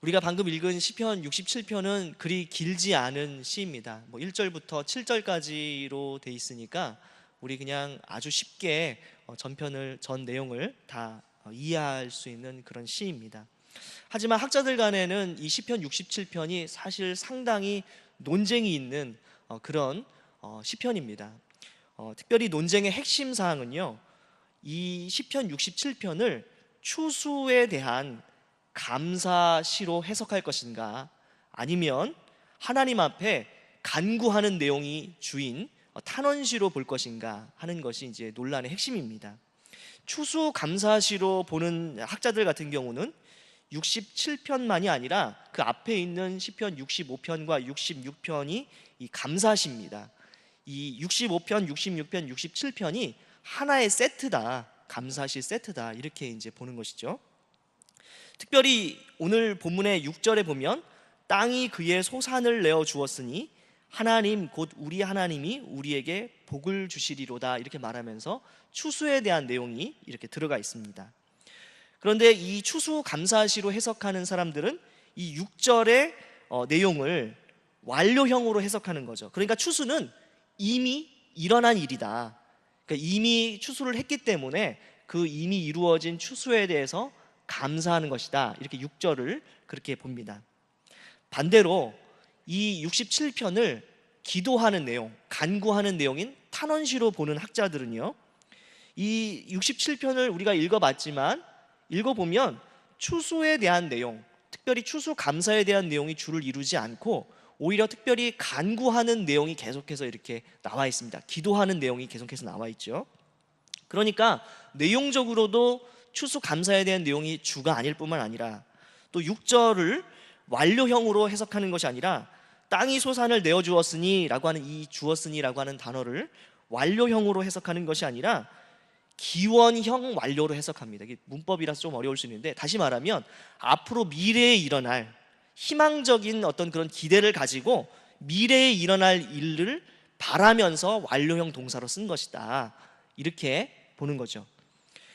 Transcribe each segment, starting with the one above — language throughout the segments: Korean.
우리가 방금 읽은 시편 67편은 그리 길지 않은 시입니다. 1절부터 7절까지로 돼 있으니까 우리 그냥 아주 쉽게 전 내용을 다 이해할 수 있는 그런 시입니다. 하지만 학자들 간에는 이 시편 67편이 사실 상당히 논쟁이 있는 그런 시편입니다. 특별히 논쟁의 핵심 사항은요, 이 시편 67편을 추수에 대한 감사시로 해석할 것인가, 아니면 하나님 앞에 간구하는 내용이 주인 탄원시로 볼 것인가 하는 것이 이제 논란의 핵심입니다. 추수 감사시로 보는 학자들 같은 경우는 67편만이 아니라 그 앞에 있는 시편 65편과 66편이 이 감사시입니다. 이 65편, 66편, 67편이 하나의 세트다, 감사시 세트다, 이렇게 이제 보는 것이죠. 특별히 오늘 본문의 6절에 보면 땅이 그의 소산을 내어 주었으니 하나님 곧 우리 하나님이 우리에게 복을 주시리로다, 이렇게 말하면서 추수에 대한 내용이 이렇게 들어가 있습니다. 그런데 이 추수 감사시로 해석하는 사람들은 이 6절의 내용을 완료형으로 해석하는 거죠. 그러니까 추수는 이미 일어난 일이다. 그러니까 이미 추수를 했기 때문에 그 이미 이루어진 추수에 대해서 감사하는 것이다, 이렇게 6절을 그렇게 봅니다. 반대로 이 67편을 기도하는 내용, 간구하는 내용인 탄원시로 보는 학자들은요, 이 67편을 우리가 읽어봤지만 읽어보면 추수에 대한 내용, 특별히 추수 감사에 대한 내용이 주를 이루지 않고 오히려 특별히 간구하는 내용이 계속해서 이렇게 나와 있습니다. 기도하는 내용이 계속해서 나와 있죠. 그러니까 내용적으로도 추수 감사에 대한 내용이 주가 아닐 뿐만 아니라 또 6절을 완료형으로 해석하는 것이 아니라 땅이 소산을 내어주었으니 라고 하는 이 주었으니 라고 하는 단어를 완료형으로 해석하는 것이 아니라 기원형 완료로 해석합니다. 이게 문법이라서 좀 어려울 수 있는데, 다시 말하면 앞으로 미래에 일어날 희망적인 어떤 그런 기대를 가지고 미래에 일어날 일을 바라면서 완료형 동사로 쓴 것이다, 이렇게 보는 거죠.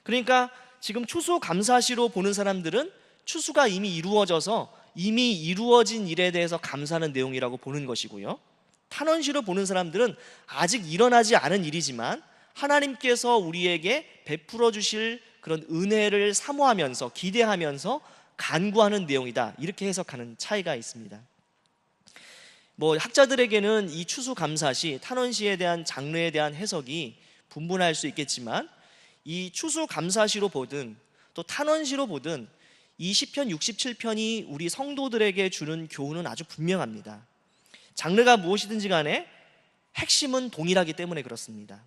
그러니까 지금 추수 감사시로 보는 사람들은 추수가 이미 이루어져서 이미 이루어진 일에 대해서 감사하는 내용이라고 보는 것이고요, 탄원시로 보는 사람들은 아직 일어나지 않은 일이지만 하나님께서 우리에게 베풀어 주실 그런 은혜를 사모하면서 기대하면서 간구하는 내용이다, 이렇게 해석하는 차이가 있습니다. 학자들에게는 이 추수 감사시, 탄원시에 대한 장르에 대한 해석이 분분할 수 있겠지만 이 추수 감사시로 보든 또 탄원시로 보든 이 시편 67편이 우리 성도들에게 주는 교훈은 아주 분명합니다. 장르가 무엇이든지 간에 핵심은 동일하기 때문에 그렇습니다.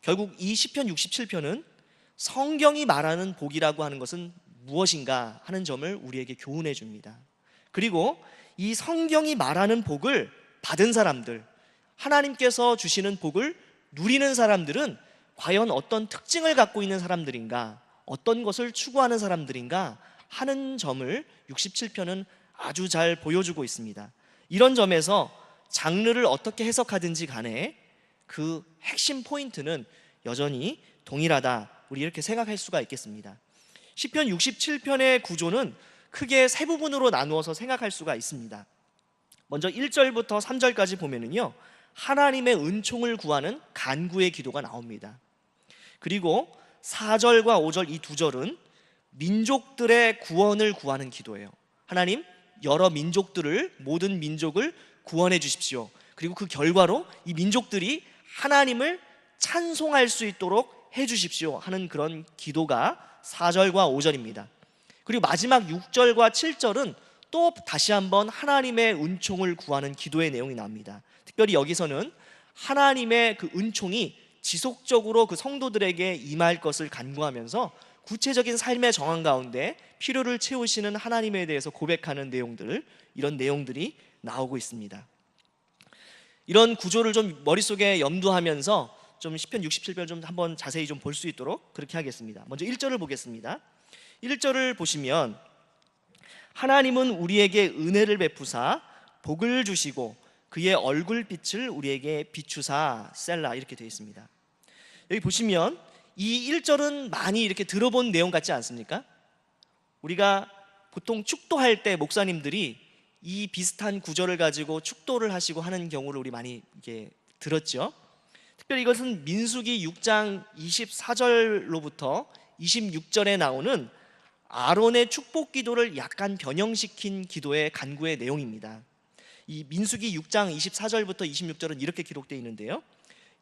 결국 이 시편 67편은 성경이 말하는 복이라고 하는 것은 무엇인가 하는 점을 우리에게 교훈해 줍니다. 그리고 이 성경이 말하는 복을 받은 사람들, 하나님께서 주시는 복을 누리는 사람들은 과연 어떤 특징을 갖고 있는 사람들인가, 어떤 것을 추구하는 사람들인가 하는 점을 67편은 아주 잘 보여주고 있습니다. 이런 점에서 장르를 어떻게 해석하든지 간에 그 핵심 포인트는 여전히 동일하다, 우리 이렇게 생각할 수가 있겠습니다. 시편 67편의 구조는 크게 세 부분으로 나누어서 생각할 수가 있습니다. 먼저 1절부터 3절까지 보면은요, 하나님의 은총을 구하는 간구의 기도가 나옵니다. 그리고 4절과 5절 이 두 절은 민족들의 구원을 구하는 기도예요. 하나님, 여러 민족들을, 모든 민족을 구원해 주십시오. 그리고 그 결과로 이 민족들이 하나님을 찬송할 수 있도록 해 주십시오 하는 그런 기도가 4절과 5절입니다. 그리고 마지막 6절과 7절은 또 다시 한번 하나님의 은총을 구하는 기도의 내용이 나옵니다. 특별히 여기서는 하나님의 그 은총이 지속적으로 그 성도들에게 임할 것을 간구하면서 구체적인 삶의 정황 가운데 필요를 채우시는 하나님에 대해서 고백하는 내용들, 이런 내용들이 나오고 있습니다. 이런 구조를 좀 머릿속에 염두하면서 좀 시편 67편을 좀 한번 자세히 좀 볼 수 있도록 그렇게 하겠습니다. 먼저 1절을 보겠습니다. 1절을 보시면 하나님은 우리에게 은혜를 베푸사 복을 주시고 그의 얼굴빛을 우리에게 비추사 셀라, 이렇게 되어 있습니다. 여기 보시면 이 1절은 많이 이렇게 들어본 내용 같지 않습니까? 우리가 보통 축도할 때 목사님들이 이 비슷한 구절을 가지고 축도를 하시고 하는 경우를 우리 많이 이게 들었죠. 특별히 이것은 민수기 6장 24절로부터 26절에 나오는 아론의 축복 기도를 약간 변형시킨 기도의 간구의 내용입니다. 이 민수기 6장 24절부터 26절은 이렇게 기록되어 있는데요.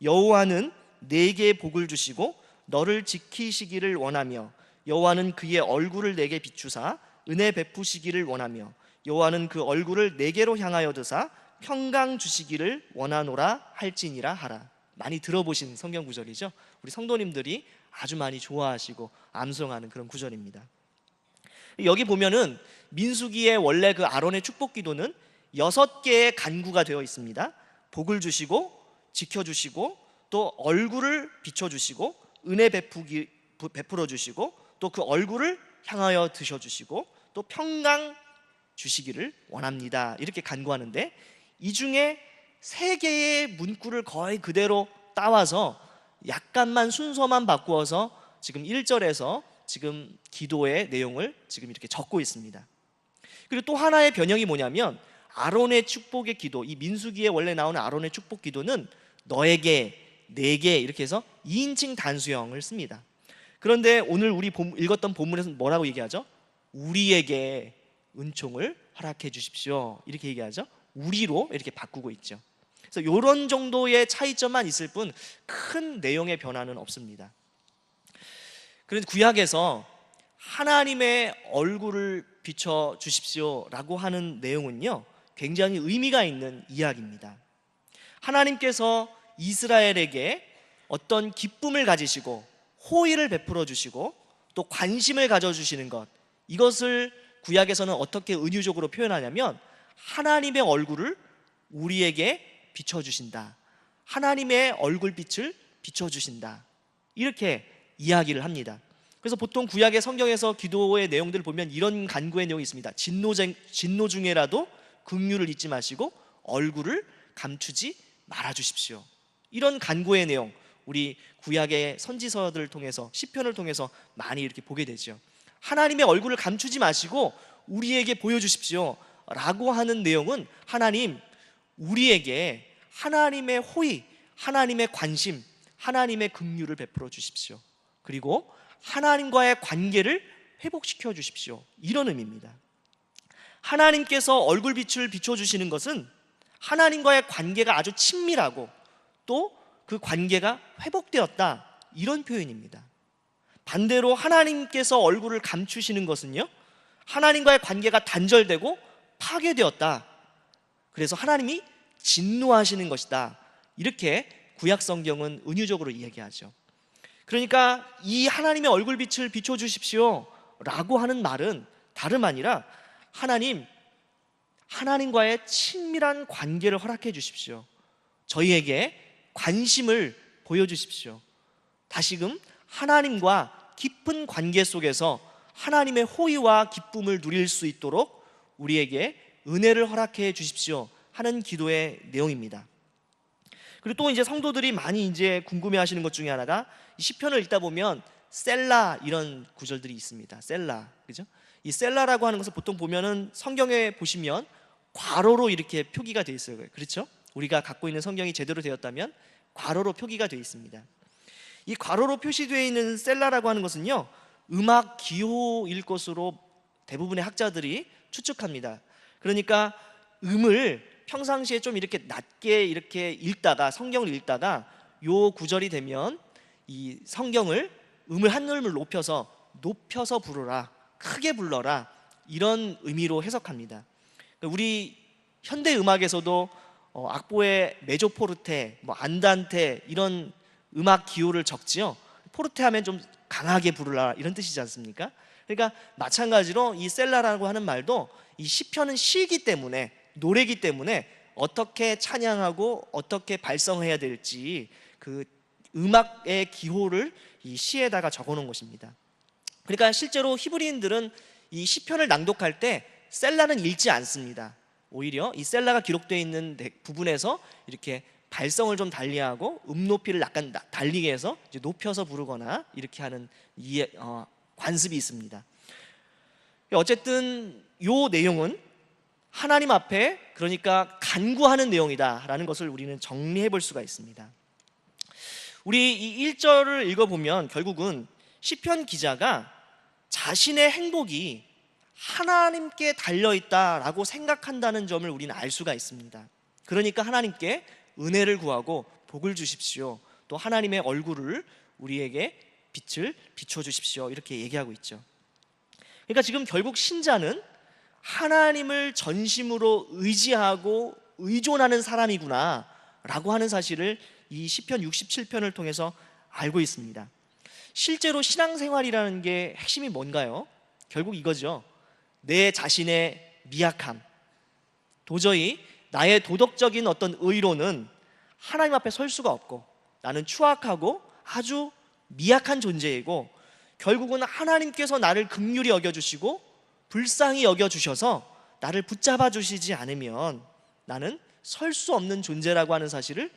여호와는 내게 복을 주시고 너를 지키시기를 원하며 여호와는 그의 얼굴을 내게 비추사 은혜 베푸시기를 원하며 여호와는 그 얼굴을 내게로 향하여 드사 평강 주시기를 원하노라 할지니라 하라. 많이 들어보신 성경 구절이죠. 우리 성도님들이 아주 많이 좋아하시고 암송하는 그런 구절입니다. 여기 보면은 민수기의 원래 그 아론의 축복 기도는 6개의 간구가 되어 있습니다. 복을 주시고 지켜주시고 또 얼굴을 비춰주시고 은혜 베풀어 주시고 또 그 얼굴을 향하여 드셔주시고 또 평강 주시기를 원합니다. 이렇게 간구하는데 이 중에 3개의 문구를 거의 그대로 따와서 약간만 순서만 바꾸어서 지금 1절에서 지금 기도의 내용을 지금 이렇게 적고 있습니다. 그리고 또 하나의 변형이 뭐냐면 아론의 축복의 기도, 이 민수기에 원래 나오는 아론의 축복 기도는 너에게, 내게 이렇게 해서 2인칭 단수형을 씁니다. 그런데 오늘 우리 읽었던 본문에서는 뭐라고 얘기하죠? 우리에게 은총을 허락해 주십시오 이렇게 얘기하죠. 우리로 이렇게 바꾸고 있죠. 그래서 이런 정도의 차이점만 있을 뿐 큰 내용의 변화는 없습니다. 그런데 구약에서 하나님의 얼굴을 비춰 주십시오라고 하는 내용은요 굉장히 의미가 있는 이야기입니다. 하나님께서 이스라엘에게 어떤 기쁨을 가지시고 호의를 베풀어 주시고 또 관심을 가져주시는 것, 이것을 구약에서는 어떻게 은유적으로 표현하냐면 하나님의 얼굴을 우리에게 비춰주신다, 하나님의 얼굴빛을 비춰주신다, 이렇게 이야기를 합니다. 그래서 보통 구약의 성경에서 기도의 내용들을 보면 이런 간구의 내용이 있습니다. 진노 중에라도 긍휼을 잊지 마시고 얼굴을 감추지 말아 주십시오. 이런 간구의 내용 우리 구약의 선지서들을 통해서 시편을 통해서 많이 이렇게 보게 되죠. 하나님의 얼굴을 감추지 마시고 우리에게 보여주십시오 라고 하는 내용은 하나님 우리에게 하나님의 호의, 하나님의 관심, 하나님의 긍휼을 베풀어 주십시오, 그리고 하나님과의 관계를 회복시켜 주십시오, 이런 의미입니다. 하나님께서 얼굴빛을 비춰주시는 것은 하나님과의 관계가 아주 친밀하고 또 그 관계가 회복되었다, 이런 표현입니다. 반대로 하나님께서 얼굴을 감추시는 것은요 하나님과의 관계가 단절되고 파괴되었다, 그래서 하나님이 진노하시는 것이다, 이렇게 구약 성경은 은유적으로 이야기하죠. 그러니까 이 하나님의 얼굴빛을 비춰주십시오 라고 하는 말은 다름 아니라 하나님과의 친밀한 관계를 허락해 주십시오, 저희에게 관심을 보여주십시오, 다시금 하나님과 깊은 관계 속에서 하나님의 호의와 기쁨을 누릴 수 있도록 우리에게 은혜를 허락해 주십시오 하는 기도의 내용입니다. 그리고 또 이제 성도들이 많이 이제 궁금해하시는 것 중에 하나가 이 시편을 읽다 보면 셀라 이런 구절들이 있습니다. 셀라, 그죠? 이 셀라라고 하는 것을 보통 보면은 성경에 보시면 괄호로 이렇게 표기가 되어 있어요. 그렇죠? 우리가 갖고 있는 성경이 제대로 되었다면 괄호로 표기가 되어 있습니다. 이 괄호로 표시되어 있는 셀라라고 하는 것은요 음악 기호일 것으로 대부분의 학자들이 추측합니다. 그러니까 음을 평상시에 좀 이렇게 낮게 이렇게 읽다가 성경을 읽다가 요 구절이 되면 이 성경을 음을 한 음을 높여서 부르라, 크게 불러라, 이런 의미로 해석합니다. 우리 현대 음악에서도 악보에 메조포르테, 안단테 이런 음악 기호를 적지요. 포르테 하면 좀 강하게 부르라 이런 뜻이지 않습니까? 그러니까 마찬가지로 이 셀라라고 하는 말도 이 시편은 시이기 때문에, 노래기 때문에 어떻게 찬양하고 어떻게 발성해야 될지 그 음악의 기호를 이 시에다가 적어놓은 것입니다. 그러니까 실제로 히브리인들은 이 시편을 낭독할 때 셀라는 읽지 않습니다. 오히려 이 셀라가 기록되어 있는 부분에서 이렇게 발성을 좀 달리하고 높이를 약간 달리게 해서 이제 높여서 부르거나 이렇게 하는 관습이 있습니다. 어쨌든 요 내용은 하나님 앞에 그러니까 간구하는 내용이다라는 것을 우리는 정리해 볼 수가 있습니다. 우리 이 1절을 읽어보면 결국은 시편 기자가 자신의 행복이 하나님께 달려있다라고 생각한다는 점을 우리는 알 수가 있습니다. 그러니까 하나님께 은혜를 구하고 복을 주십시오, 또 하나님의 얼굴을 우리에게 빛을 비춰주십시오, 이렇게 얘기하고 있죠. 그러니까 지금 결국 신자는 하나님을 전심으로 의지하고 의존하는 사람이구나 라고 하는 사실을 이 시편 67편을 통해서 알고 있습니다. 실제로 신앙생활이라는 게 핵심이 뭔가요? 결국 이거죠. 내 자신의 미약함, 도저히 나의 도덕적인 어떤 의로는 하나님 앞에 설 수가 없고 나는 추악하고 아주 미약한 존재이고 결국은 하나님께서 나를 긍휼히 여겨주시고 불쌍히 여겨주셔서 나를 붙잡아 주시지 않으면 나는 설 수 없는 존재라고 하는 사실을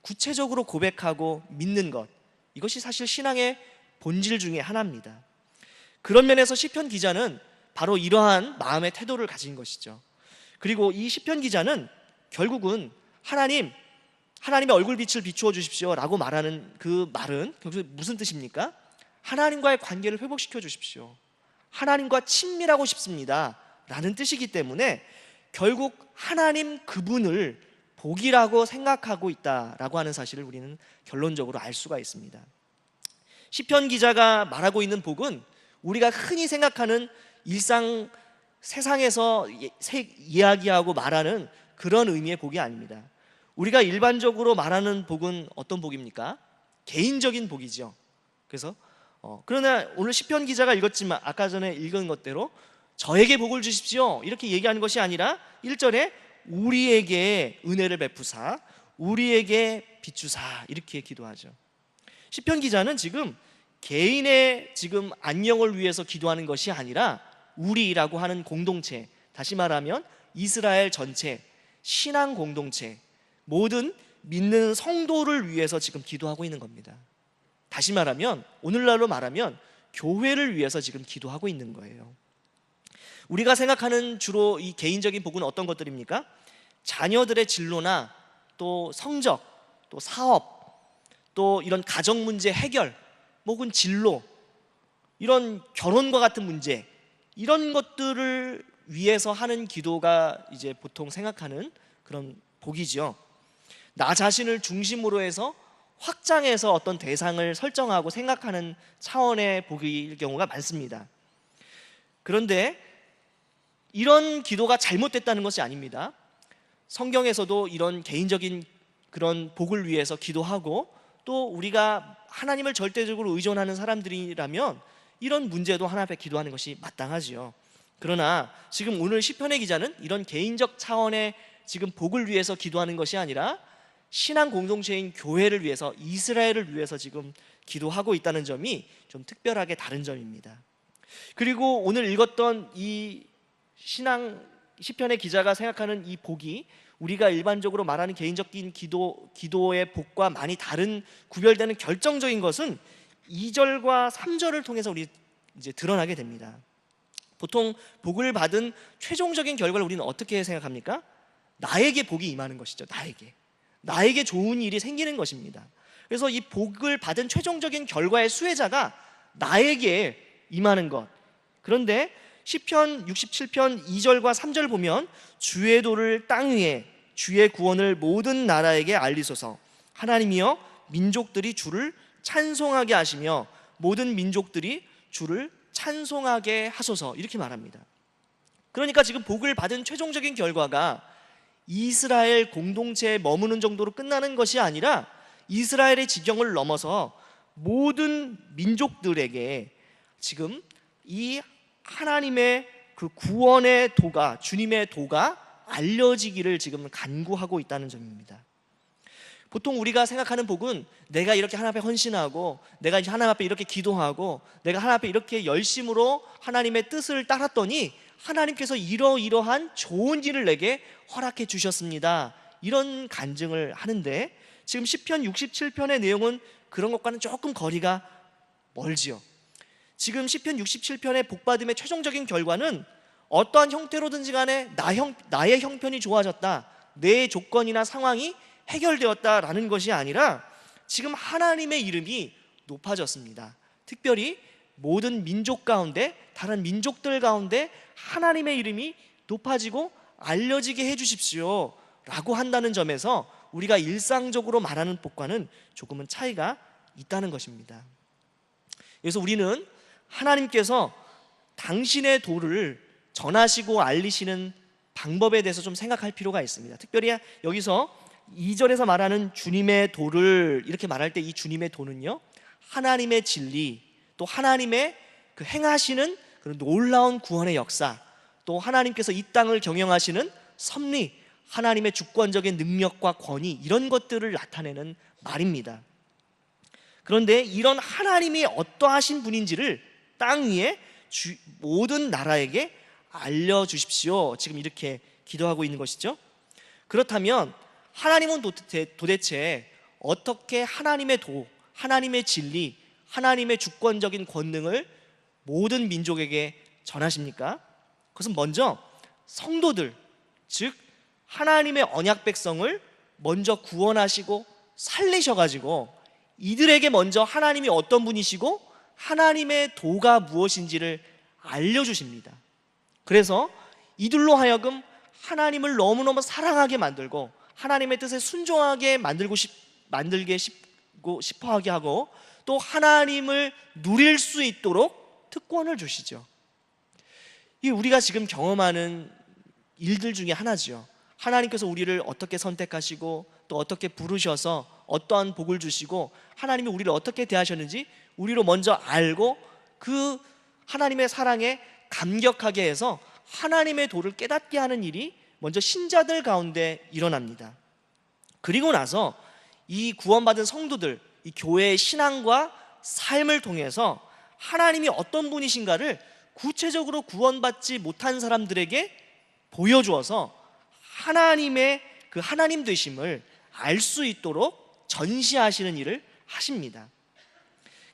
구체적으로 고백하고 믿는 것, 이것이 사실 신앙의 본질 중에 하나입니다. 그런 면에서 시편 기자는 바로 이러한 마음의 태도를 가진 것이죠. 그리고 이 시편 기자는 결국은 하나님의 얼굴빛을 비추어 주십시오 라고 말하는 그 말은 결국 무슨 뜻입니까? 하나님과의 관계를 회복시켜 주십시오, 하나님과 친밀하고 싶습니다 라는 뜻이기 때문에 결국 하나님 그분을 복이라고 생각하고 있다라고 하는 사실을 우리는 결론적으로 알 수가 있습니다. 시편 기자가 말하고 있는 복은 우리가 흔히 생각하는 일상 세상에서 이야기하고 말하는 그런 의미의 복이 아닙니다. 우리가 일반적으로 말하는 복은 어떤 복입니까? 개인적인 복이죠. 그래서 그러나 오늘 시편 기자가 읽었지만 아까 전에 읽은 것대로 저에게 복을 주십시오 이렇게 얘기하는 것이 아니라 1절에 우리에게 은혜를 베푸사 우리에게 비추사 이렇게 기도하죠. 시편 기자는 지금 개인의 지금 안녕을 위해서 기도하는 것이 아니라 우리라고 하는 공동체, 다시 말하면 이스라엘 전체, 신앙 공동체, 모든 믿는 성도를 위해서 지금 기도하고 있는 겁니다. 다시 말하면 오늘날로 말하면 교회를 위해서 지금 기도하고 있는 거예요. 우리가 생각하는 주로 이 개인적인 복은 어떤 것들입니까? 자녀들의 진로나 또 성적, 또 사업, 또 이런 가정 문제 해결, 혹은 진로, 이런 결혼과 같은 문제, 이런 것들을 위해서 하는 기도가 이제 보통 생각하는 그런 복이죠. 나 자신을 중심으로 해서 확장해서 어떤 대상을 설정하고 생각하는 차원의 복일 경우가 많습니다. 그런데 이런 기도가 잘못됐다는 것이 아닙니다. 성경에서도 이런 개인적인 그런 복을 위해서 기도하고 또 우리가 하나님을 절대적으로 의존하는 사람들이라면 이런 문제도 하나님 앞에 기도하는 것이 마땅하지요. 그러나 지금 오늘 시편의 기자는 이런 개인적 차원의 지금 복을 위해서 기도하는 것이 아니라 신앙 공동체인 교회를 위해서, 이스라엘을 위해서 지금 기도하고 있다는 점이 좀 특별하게 다른 점입니다. 그리고 오늘 읽었던 이 시편의 기자가 생각하는 이 복이 우리가 일반적으로 말하는 개인적인 기도의 복과 많이 다른, 구별되는 결정적인 것은 2절과 3절을 통해서 우리 이제 드러나게 됩니다. 보통 복을 받은 최종적인 결과를 우리는 어떻게 생각합니까? 나에게 복이 임하는 것이죠. 나에게 좋은 일이 생기는 것입니다. 그래서 이 복을 받은 최종적인 결과의 수혜자가 나에게 임하는 것. 그런데 시편 67편 2절과 3절 보면 주의 도를 땅 위에, 주의 구원을 모든 나라에게 알리소서. 하나님이여 민족들이 주를 찬송하게 하시며 모든 민족들이 주를 찬송하게 하소서, 이렇게 말합니다. 그러니까 지금 복을 받은 최종적인 결과가 이스라엘 공동체에 머무는 정도로 끝나는 것이 아니라 이스라엘의 지경을 넘어서 모든 민족들에게 지금 이 하나님의 그 구원의 도가, 주님의 도가 알려지기를 지금 간구하고 있다는 점입니다. 보통 우리가 생각하는 복은 내가 이렇게 하나님 앞에 헌신하고, 내가 이제 하나님 앞에 이렇게 기도하고, 내가 하나님 앞에 이렇게 열심으로 하나님의 뜻을 따랐더니 하나님께서 이러이러한 좋은 일을 내게 허락해 주셨습니다, 이런 간증을 하는데, 지금 시편 67편의 내용은 그런 것과는 조금 거리가 멀지요. 지금 시편 67편의 복받음의 최종적인 결과는 어떠한 형태로든지 간에 나의 형편이 좋아졌다, 내 조건이나 상황이 해결되었다라는 것이 아니라 지금 하나님의 이름이 높아졌습니다. 특별히 모든 민족 가운데, 다른 민족들 가운데 하나님의 이름이 높아지고 알려지게 해주십시오 라고 한다는 점에서 우리가 일상적으로 말하는 복과는 조금은 차이가 있다는 것입니다. 그래서 우리는 하나님께서 당신의 도를 전하시고 알리시는 방법에 대해서 좀 생각할 필요가 있습니다. 특별히 여기서 2절에서 말하는 주님의 도를 이렇게 말할 때 이 주님의 도는요, 하나님의 진리, 또 하나님의 그 행하시는 그 놀라운 구원의 역사, 또 하나님께서 이 땅을 경영하시는 섭리, 하나님의 주권적인 능력과 권위, 이런 것들을 나타내는 말입니다. 그런데 이런 하나님이 어떠하신 분인지를 땅 위에 모든 나라에게 알려주십시오, 지금 이렇게 기도하고 있는 것이죠. 그렇다면 하나님은 도대체 어떻게 하나님의 도, 하나님의 진리, 하나님의 주권적인 권능을 모든 민족에게 전하십니까? 그것은 먼저 성도들, 즉 하나님의 언약 백성을 먼저 구원하시고 살리셔가지고 이들에게 먼저 하나님이 어떤 분이시고 하나님의 도가 무엇인지를 알려주십니다. 그래서 이들로 하여금 하나님을 너무너무 사랑하게 만들고 하나님의 뜻에 순종하게 만들게 싶어하게 하고 또 하나님을 누릴 수 있도록 특권을 주시죠. 이 우리가 지금 경험하는 일들 중에 하나죠. 하나님께서 우리를 어떻게 선택하시고 또 어떻게 부르셔서 어떠한 복을 주시고 하나님이 우리를 어떻게 대하셨는지 우리로 먼저 알고 그 하나님의 사랑에 감격하게 해서 하나님의 도를 깨닫게 하는 일이 먼저 신자들 가운데 일어납니다. 그리고 나서 이 구원받은 성도들, 이 교회의 신앙과 삶을 통해서 하나님이 어떤 분이신가를 구체적으로 구원받지 못한 사람들에게 보여주어서 하나님의 그 하나님 되심을 알 수 있도록 전시하시는 일을 하십니다.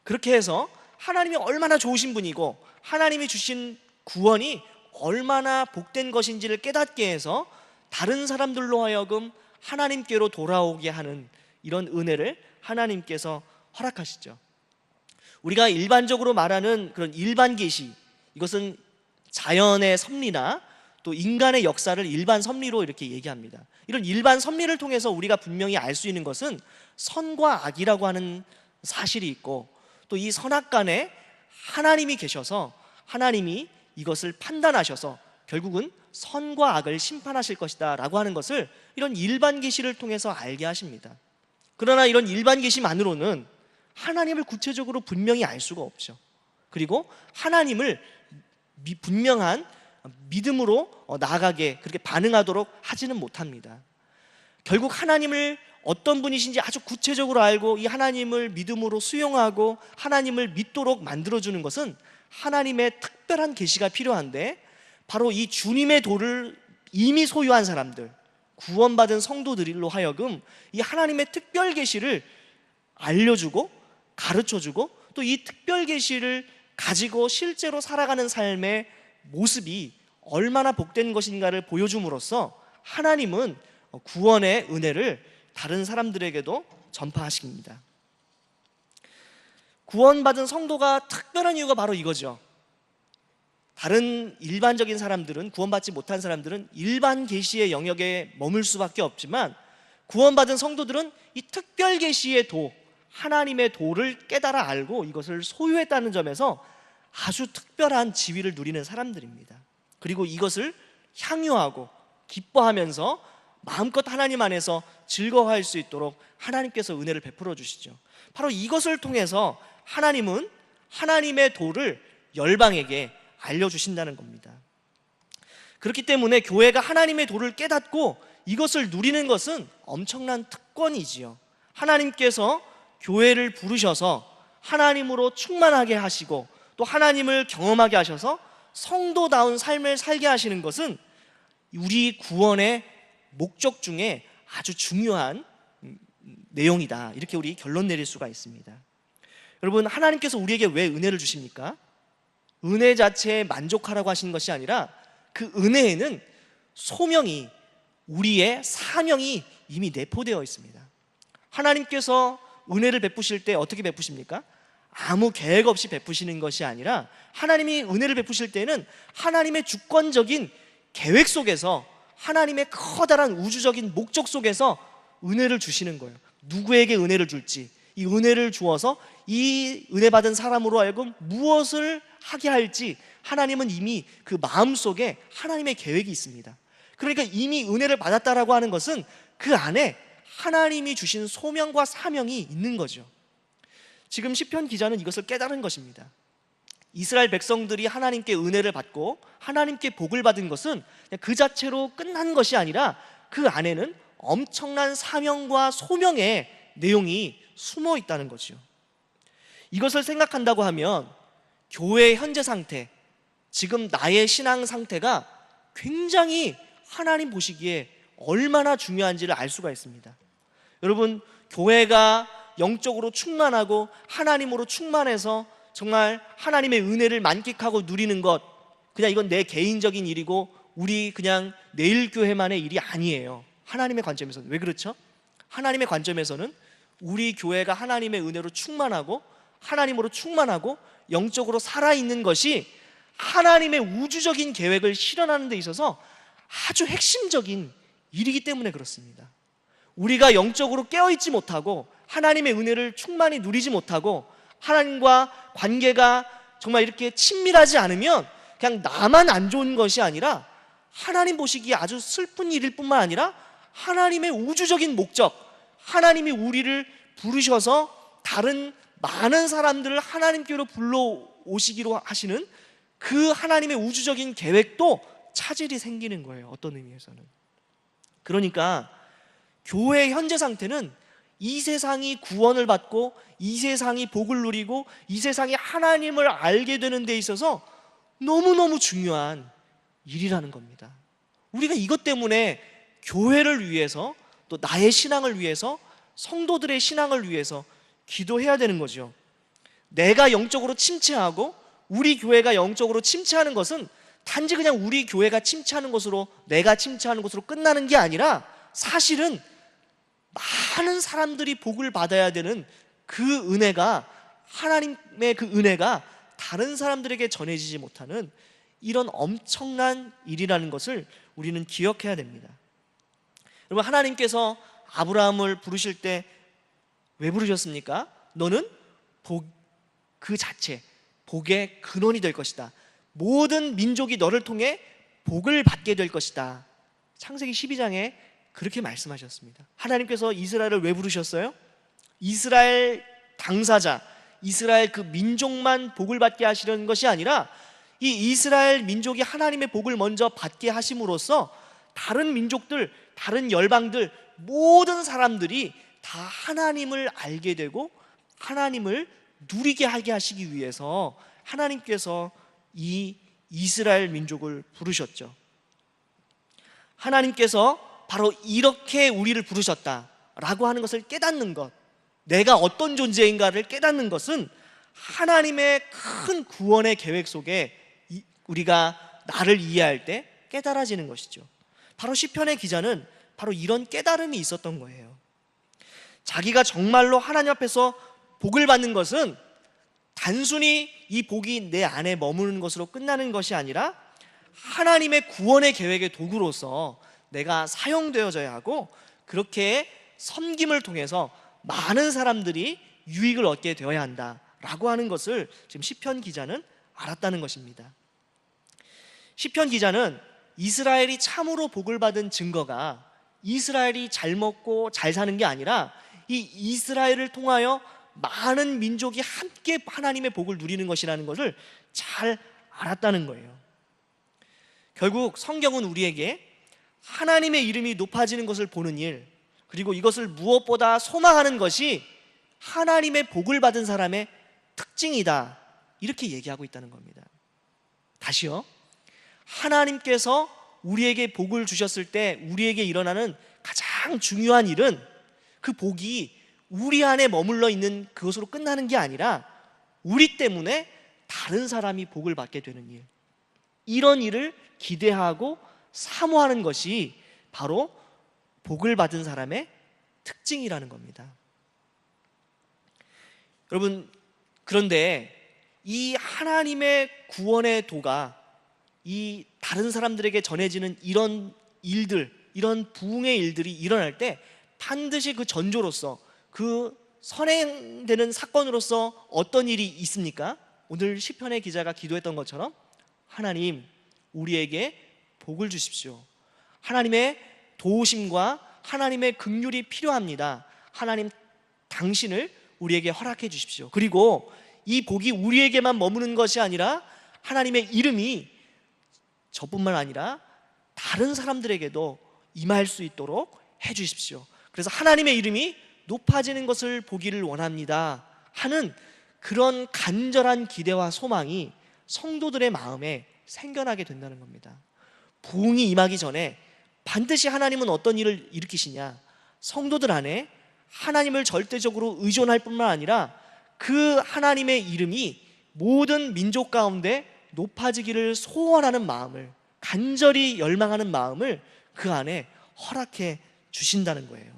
그렇게 해서 하나님이 얼마나 좋으신 분이고 하나님이 주신 구원이 얼마나 복된 것인지를 깨닫게 해서 다른 사람들로 하여금 하나님께로 돌아오게 하는 이런 은혜를 하나님께서 허락하시죠. 우리가 일반적으로 말하는 그런 일반 계시, 이것은 자연의 섭리나 또 인간의 역사를 일반 섭리로 이렇게 얘기합니다. 이런 일반 섭리를 통해서 우리가 분명히 알 수 있는 것은 선과 악이라고 하는 사실이 있고 또 이 선악간에 하나님이 계셔서 하나님이 이것을 판단하셔서 결국은 선과 악을 심판하실 것이다 라고 하는 것을 이런 일반 계시를 통해서 알게 하십니다. 그러나 이런 일반 계시만으로는 하나님을 구체적으로 분명히 알 수가 없죠. 그리고 하나님을 분명한 믿음으로 나아가게 그렇게 반응하도록 하지는 못합니다. 결국 하나님을 어떤 분이신지 아주 구체적으로 알고 이 하나님을 믿음으로 수용하고 하나님을 믿도록 만들어주는 것은 하나님의 특별한 계시가 필요한데 바로 이 주님의 도를 이미 소유한 사람들, 구원받은 성도들로 하여금 이 하나님의 특별 계시를 알려주고 가르쳐주고 또 이 특별 계시를 가지고 실제로 살아가는 삶의 모습이 얼마나 복된 것인가를 보여줌으로써 하나님은 구원의 은혜를 다른 사람들에게도 전파하십니다. 구원받은 성도가 특별한 이유가 바로 이거죠. 다른 일반적인 사람들은, 구원받지 못한 사람들은 일반 계시의 영역에 머물 수밖에 없지만 구원받은 성도들은 이 특별 계시의 도, 하나님의 도를 깨달아 알고 이것을 소유했다는 점에서 아주 특별한 지위를 누리는 사람들입니다. 그리고 이것을 향유하고 기뻐하면서 마음껏 하나님 안에서 즐거워할 수 있도록 하나님께서 은혜를 베풀어 주시죠. 바로 이것을 통해서 하나님은 하나님의 도를 열방에게 알려주신다는 겁니다. 그렇기 때문에 교회가 하나님의 도를 깨닫고 이것을 누리는 것은 엄청난 특권이지요. 하나님께서 교회를 부르셔서 하나님으로 충만하게 하시고 또 하나님을 경험하게 하셔서 성도다운 삶을 살게 하시는 것은 우리 구원의 목적 중에 아주 중요한 내용이다, 이렇게 우리 결론 내릴 수가 있습니다. 여러분, 하나님께서 우리에게 왜 은혜를 주십니까? 은혜 자체에 만족하라고 하시는 것이 아니라 그 은혜에는 소명이, 우리의 사명이 이미 내포되어 있습니다. 하나님께서 은혜를 베푸실 때 어떻게 베푸십니까? 아무 계획 없이 베푸시는 것이 아니라 하나님이 은혜를 베푸실 때는 하나님의 주권적인 계획 속에서, 하나님의 커다란 우주적인 목적 속에서 은혜를 주시는 거예요. 누구에게 은혜를 줄지, 이 은혜를 주어서 이 은혜 받은 사람으로 하여금 무엇을 하게 할지 하나님은 이미 그 마음속에 하나님의 계획이 있습니다. 그러니까 이미 은혜를 받았다라고 하는 것은 그 안에 하나님이 주신 소명과 사명이 있는 거죠. 지금 시편 기자는 이것을 깨달은 것입니다. 이스라엘 백성들이 하나님께 은혜를 받고 하나님께 복을 받은 것은 그 자체로 끝난 것이 아니라 그 안에는 엄청난 사명과 소명의 내용이 숨어 있다는 거죠. 이것을 생각한다고 하면 교회의 현재 상태, 지금 나의 신앙 상태가 굉장히 하나님 보시기에 얼마나 중요한지를 알 수가 있습니다. 여러분, 교회가 영적으로 충만하고 하나님으로 충만해서 정말 하나님의 은혜를 만끽하고 누리는 것, 그냥 이건 내 개인적인 일이고 우리 그냥 내일 교회만의 일이 아니에요. 하나님의 관점에서는. 왜 그렇죠? 하나님의 관점에서는 우리 교회가 하나님의 은혜로 충만하고 하나님으로 충만하고 영적으로 살아있는 것이 하나님의 우주적인 계획을 실현하는 데 있어서 아주 핵심적인 일이기 때문에 그렇습니다. 우리가 영적으로 깨어있지 못하고 하나님의 은혜를 충만히 누리지 못하고 하나님과 관계가 정말 이렇게 친밀하지 않으면 그냥 나만 안 좋은 것이 아니라 하나님 보시기에 아주 슬픈 일일 뿐만 아니라 하나님의 우주적인 목적, 하나님이 우리를 부르셔서 다른 많은 사람들을 하나님께로 불러오시기로 하시는 그 하나님의 우주적인 계획도 차질이 생기는 거예요. 어떤 의미에서는. 그러니까 교회의 현재 상태는 이 세상이 구원을 받고 이 세상이 복을 누리고 이 세상이 하나님을 알게 되는 데 있어서 너무너무 중요한 일이라는 겁니다. 우리가 이것 때문에 교회를 위해서, 또 나의 신앙을 위해서, 성도들의 신앙을 위해서 기도해야 되는 거죠. 내가 영적으로 침체하고 우리 교회가 영적으로 침체하는 것은 단지 그냥 우리 교회가 침체하는 것으로, 내가 침체하는 것으로 끝나는 게 아니라 사실은 많은 사람들이 복을 받아야 되는 그 은혜가, 하나님의 그 은혜가 다른 사람들에게 전해지지 못하는 이런 엄청난 일이라는 것을 우리는 기억해야 됩니다. 여러분, 하나님께서 아브라함을 부르실 때 왜 부르셨습니까? 너는 복 그 자체, 복의 근원이 될 것이다. 모든 민족이 너를 통해 복을 받게 될 것이다. 창세기 12장에 그렇게 말씀하셨습니다. 하나님께서 이스라엘을 왜 부르셨어요? 이스라엘 당사자, 이스라엘 그 민족만 복을 받게 하시려는 것이 아니라 이 이스라엘 민족이 하나님의 복을 먼저 받게 하심으로써 다른 민족들, 다른 열방들, 모든 사람들이 다 하나님을 알게 되고 하나님을 누리게 하게 하시기 위해서 하나님께서 이 이스라엘 민족을 부르셨죠. 하나님께서 바로 이렇게 우리를 부르셨다라고 하는 것을 깨닫는 것, 내가 어떤 존재인가를 깨닫는 것은 하나님의 큰 구원의 계획 속에 우리가 나를 이해할 때 깨달아지는 것이죠. 바로 시편의 기자는 바로 이런 깨달음이 있었던 거예요. 자기가 정말로 하나님 앞에서 복을 받는 것은 단순히 이 복이 내 안에 머무는 것으로 끝나는 것이 아니라 하나님의 구원의 계획의 도구로서 내가 사용되어져야 하고, 그렇게 섬김을 통해서 많은 사람들이 유익을 얻게 되어야 한다라고 하는 것을 지금 시편 기자는 알았다는 것입니다. 시편 기자는 이스라엘이 참으로 복을 받은 증거가 이스라엘이 잘 먹고 잘 사는 게 아니라 이 이스라엘을 통하여 많은 민족이 함께 하나님의 복을 누리는 것이라는 것을 잘 알았다는 거예요. 결국 성경은 우리에게 하나님의 이름이 높아지는 것을 보는 일, 그리고 이것을 무엇보다 소망하는 것이 하나님의 복을 받은 사람의 특징이다, 이렇게 얘기하고 있다는 겁니다. 다시요, 하나님께서 우리에게 복을 주셨을 때 우리에게 일어나는 가장 중요한 일은 그 복이 우리 안에 머물러 있는 그것으로 끝나는 게 아니라 우리 때문에 다른 사람이 복을 받게 되는 일, 이런 일을 기대하고 사모하는 것이 바로 복을 받은 사람의 특징이라는 겁니다. 여러분, 그런데 이 하나님의 구원의 도가 이 다른 사람들에게 전해지는 이런 일들, 이런 부흥의 일들이 일어날 때 반드시 그 전조로서, 그 선행되는 사건으로서 어떤 일이 있습니까? 오늘 시편의 기자가 기도했던 것처럼 하나님, 우리에게 복을 주십시오. 하나님의 도우심과 하나님의 긍휼이 필요합니다. 하나님, 당신을 우리에게 허락해 주십시오. 그리고 이 복이 우리에게만 머무는 것이 아니라 하나님의 이름이 저뿐만 아니라 다른 사람들에게도 임할 수 있도록 해 주십시오. 그래서 하나님의 이름이 높아지는 것을 보기를 원합니다 하는 그런 간절한 기대와 소망이 성도들의 마음에 생겨나게 된다는 겁니다. 부흥이 임하기 전에 반드시 하나님은 어떤 일을 일으키시냐? 성도들 안에 하나님을 절대적으로 의존할 뿐만 아니라 그 하나님의 이름이 모든 민족 가운데 높아지기를 소원하는 마음을, 간절히 열망하는 마음을 그 안에 허락해 주신다는 거예요.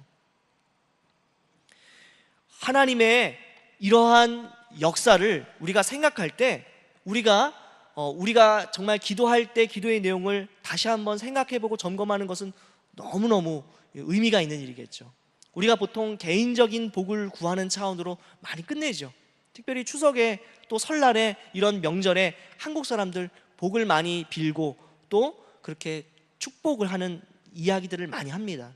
하나님의 이러한 역사를 우리가 생각할 때 우리가 정말 기도할 때 기도의 내용을 다시 한번 생각해보고 점검하는 것은 너무너무 의미가 있는 일이겠죠. 우리가 보통 개인적인 복을 구하는 차원으로 많이 끝내죠. 특별히 추석에 또 설날에 이런 명절에 한국 사람들 복을 많이 빌고 또 그렇게 축복을 하는 이야기들을 많이 합니다.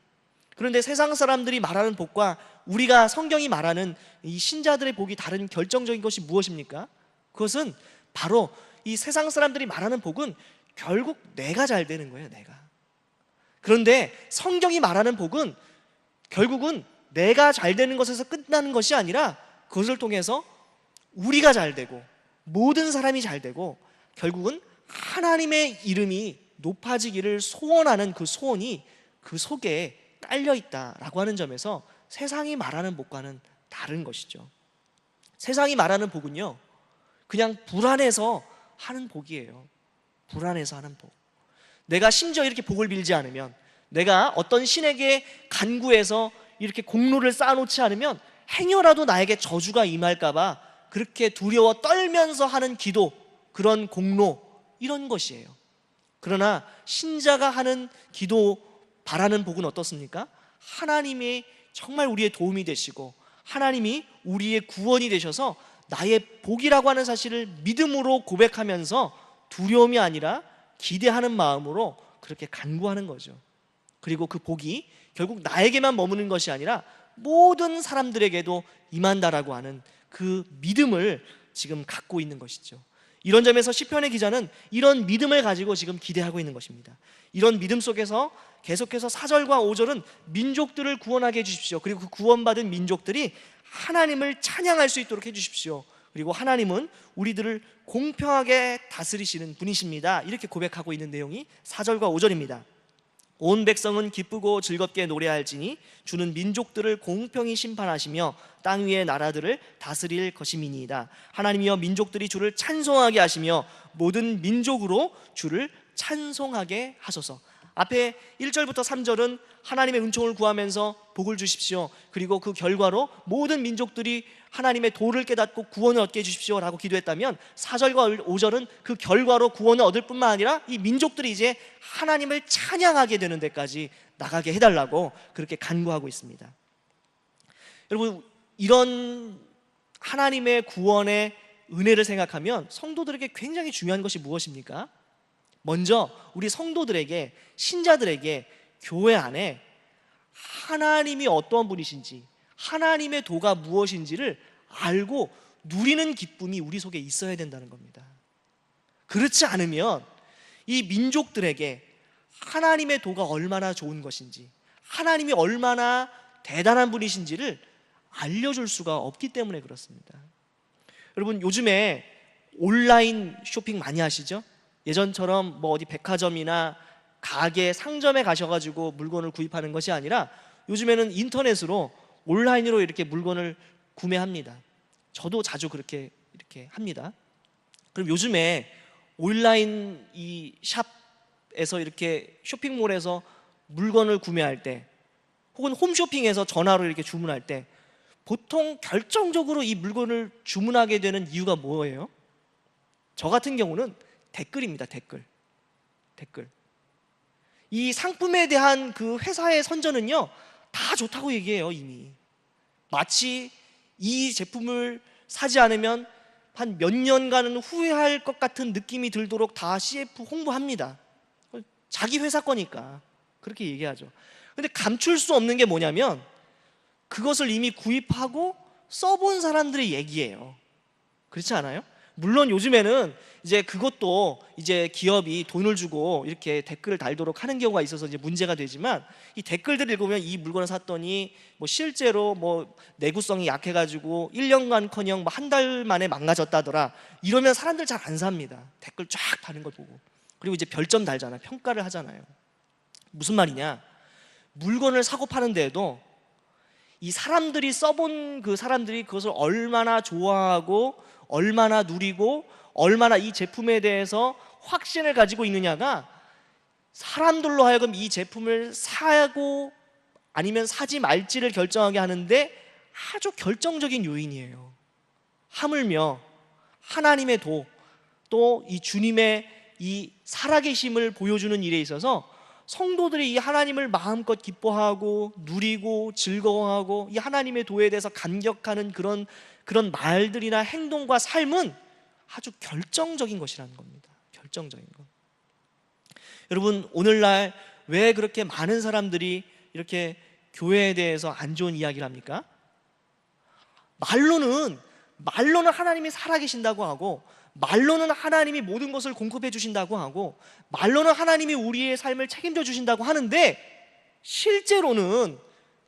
그런데 세상 사람들이 말하는 복과 우리가 성경이 말하는 이 신자들의 복이 다른 결정적인 것이 무엇입니까? 그것은 바로 이 세상 사람들이 말하는 복은 결국 내가 잘 되는 거예요, 내가. 그런데 성경이 말하는 복은 결국은 내가 잘 되는 것에서 끝나는 것이 아니라 그것을 통해서 우리가 잘 되고 모든 사람이 잘 되고 결국은 하나님의 이름이 높아지기를 소원하는 그 소원이 그 속에 깔려 있다라고 하는 점에서 세상이 말하는 복과는 다른 것이죠. 세상이 말하는 복은요, 그냥 불안해서 하는 복이에요. 불안해서 하는 복. 내가 심지어 이렇게 복을 빌지 않으면, 내가 어떤 신에게 간구해서 이렇게 공로를 쌓아놓지 않으면 행여라도 나에게 저주가 임할까봐 그렇게 두려워 떨면서 하는 기도, 그런 공로, 이런 것이에요. 그러나 신자가 하는 기도, 바라는 복은 어떻습니까? 하나님이 정말 우리의 도움이 되시고 하나님이 우리의 구원이 되셔서 나의 복이라고 하는 사실을 믿음으로 고백하면서 두려움이 아니라 기대하는 마음으로 그렇게 간구하는 거죠. 그리고 그 복이 결국 나에게만 머무는 것이 아니라 모든 사람들에게도 임한다라고 하는 그 믿음을 지금 갖고 있는 것이죠. 이런 점에서 시편의 기자는 이런 믿음을 가지고 지금 기대하고 있는 것입니다. 이런 믿음 속에서 계속해서 4절과 5절은 민족들을 구원하게 해주십시오. 그리고 그 구원받은 민족들이 하나님을 찬양할 수 있도록 해주십시오. 그리고 하나님은 우리들을 공평하게 다스리시는 분이십니다. 이렇게 고백하고 있는 내용이 4절과 5절입니다. 온 백성은 기쁘고 즐겁게 노래할지니 주는 민족들을 공평히 심판하시며 땅 위의 나라들을 다스릴 것임이니이다. 하나님이여, 민족들이 주를 찬송하게 하시며 모든 민족으로 주를 찬송하게 하소서. 앞에 1절부터 3절은 하나님의 은총을 구하면서 복을 주십시오, 그리고 그 결과로 모든 민족들이 하나님의 도를 깨닫고 구원을 얻게 해주십시오 라고 기도했다면 4절과 5절은 그 결과로 구원을 얻을 뿐만 아니라 이 민족들이 이제 하나님을 찬양하게 되는 데까지 나가게 해달라고 그렇게 간구하고 있습니다. 여러분, 이런 하나님의 구원의 은혜를 생각하면 성도들에게 굉장히 중요한 것이 무엇입니까? 먼저 우리 성도들에게, 신자들에게 교회 안에 하나님이 어떠한 분이신지, 하나님의 도가 무엇인지를 알고 누리는 기쁨이 우리 속에 있어야 된다는 겁니다. 그렇지 않으면 이 민족들에게 하나님의 도가 얼마나 좋은 것인지, 하나님이 얼마나 대단한 분이신지를 알려줄 수가 없기 때문에 그렇습니다. 여러분, 요즘에 온라인 쇼핑 많이 하시죠? 예전처럼 뭐 어디 백화점이나 가게, 상점에 가셔가지고 물건을 구입하는 것이 아니라 요즘에는 인터넷으로, 온라인으로 이렇게 물건을 구매합니다. 저도 자주 그렇게 합니다. 그럼 요즘에 온라인 이 샵에서 이렇게 쇼핑몰에서 물건을 구매할 때, 혹은 홈쇼핑에서 전화로 이렇게 주문할 때 보통 결정적으로 이 물건을 주문하게 되는 이유가 뭐예요? 저 같은 경우는 댓글입니다. 댓글. 이 상품에 대한 그 회사의 선전은요, 다 좋다고 얘기해요. 이미 마치 이 제품을 사지 않으면 한 몇 년간은 후회할 것 같은 느낌이 들도록 다 CF 홍보합니다. 자기 회사 거니까 그렇게 얘기하죠. 근데 감출 수 없는 게 뭐냐면 그것을 이미 구입하고 써본 사람들의 얘기예요. 그렇지 않아요? 물론 요즘에는 이제 그것도 이제 기업이 돈을 주고 이렇게 댓글을 달도록 하는 경우가 있어서 이제 문제가 되지만, 이 댓글들을 읽으면 이 물건을 샀더니 뭐 실제로 뭐 내구성이 약해가지고 1년간커녕 뭐 한 달 만에 망가졌다더라, 이러면 사람들 잘 안 삽니다. 댓글 쫙 다는 걸 보고. 그리고 이제 별점 달잖아요. 평가를 하잖아요. 무슨 말이냐? 물건을 사고 파는 데에도 이 사람들이 써본 그 사람들이 그것을 얼마나 좋아하고 얼마나 누리고 얼마나 이 제품에 대해서 확신을 가지고 있느냐가 사람들로 하여금 이 제품을 사고 아니면 사지 말지를 결정하게 하는데 아주 결정적인 요인이에요. 하물며 하나님의 도, 또 이 주님의 이 살아계심을 보여주는 일에 있어서 성도들이 이 하나님을 마음껏 기뻐하고 누리고 즐거워하고 이 하나님의 도에 대해서 감격하는 그런 말들이나 행동과 삶은 아주 결정적인 것이라는 겁니다. 결정적인 것. 여러분, 오늘날 왜 그렇게 많은 사람들이 이렇게 교회에 대해서 안 좋은 이야기를 합니까? 말로는 하나님이 살아계신다고 하고, 말로는 하나님이 모든 것을 공급해 주신다고 하고, 말로는 하나님이 우리의 삶을 책임져 주신다고 하는데, 실제로는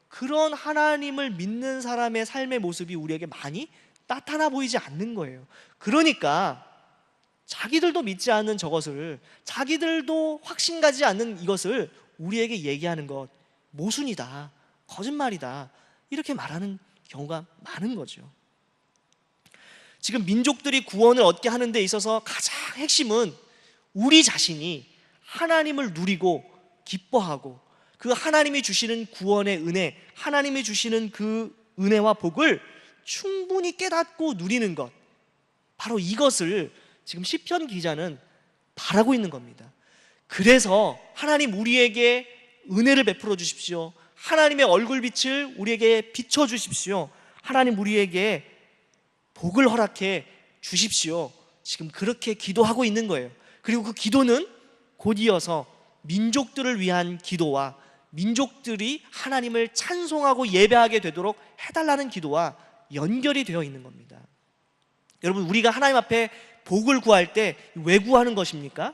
그런 하나님을 믿는 사람의 삶의 모습이 우리에게 많이 나타나 보이지 않는 거예요. 그러니까 자기들도 믿지 않는 저것을, 자기들도 확신 가지 않는 이것을 우리에게 얘기하는 것, 모순이다, 거짓말이다, 이렇게 말하는 경우가 많은 거죠. 지금 민족들이 구원을 얻게 하는 데 있어서 가장 핵심은 우리 자신이 하나님을 누리고 기뻐하고 그 하나님이 주시는 구원의 은혜, 하나님이 주시는 그 은혜와 복을 충분히 깨닫고 누리는 것, 바로 이것을 지금 시편 기자는 바라고 있는 겁니다. 그래서 하나님 우리에게 은혜를 베풀어 주십시오. 하나님의 얼굴빛을 우리에게 비춰 주십시오. 하나님 우리에게 복을 허락해 주십시오. 지금 그렇게 기도하고 있는 거예요. 그리고 그 기도는 곧이어서 민족들을 위한 기도와 민족들이 하나님을 찬송하고 예배하게 되도록 해달라는 기도와 연결이 되어 있는 겁니다. 여러분, 우리가 하나님 앞에 복을 구할 때 왜 구하는 것입니까?